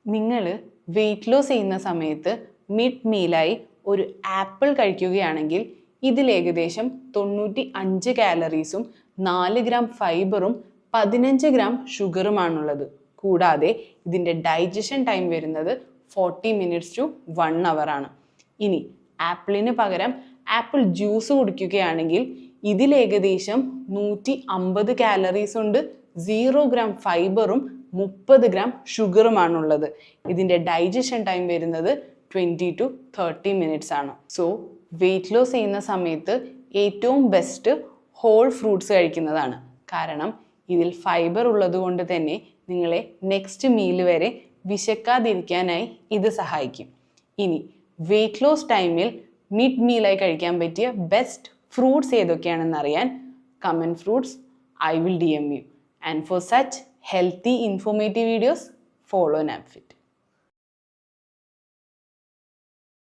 നിങ്ങൾ weight loss ചെയ്യുന്ന സമയത്ത് മിഡ് മീലായി ഒരു ആപ്പിൾ കഴിക്കുകയാണെങ്കിൽ ഇതിൽ ഏകദേശം 95 കാലറീസും 4 ഗ്രാം ഫൈബറും 15 ഗ്രാം ഷുഗറുമാണുള്ളത്. കൂടാതെ ഇതിൻ്റെ ഡൈജഷൻ ടൈം വരുന്നത് 40 മിനിറ്റ്സ് ടു 1 അവർ ആണ്. ഇനി ആപ്പിളിന് പകരം ആപ്പിൾ ജ്യൂസ് കുടിക്കുകയാണെങ്കിൽ ഇതിൽ ഏകദേശം 150 കാലറീസ് ഉണ്ട്, 0 ഗ്രാം ഫൈബറും 30 ഗ്രാം ഷുഗറുമാണുള്ളത്. ഇതിൻ്റെ ഡൈജഷൻ ടൈം വരുന്നത് 20 to 30 മിനിറ്റ്സ് ആണ്. സോ വെയിറ്റ് ലോസ് ചെയ്യുന്ന സമയത്ത് ഏറ്റവും ബെസ്റ്റ് ഹോൾ ഫ്രൂട്ട്സ് കഴിക്കുന്നതാണ്. കാരണം ഇതിൽ ഫൈബർ ഉള്ളത് കൊണ്ട് തന്നെ നിങ്ങളെ നെക്സ്റ്റ് മീൽ വരെ വിശക്കാതിരിക്കാനായി ഇത് സഹായിക്കും. ഇനി വെയിറ്റ് ലോസ് ടൈമിൽ മിഡ് മീലായി കഴിക്കാൻ പറ്റിയ ബെസ്റ്റ് ഫ്രൂട്ട്സ് ഏതൊക്കെയാണെന്ന് അറിയാൻ comment fruits, I will DM you. And for such healthy informative videos, follow NAPFIT.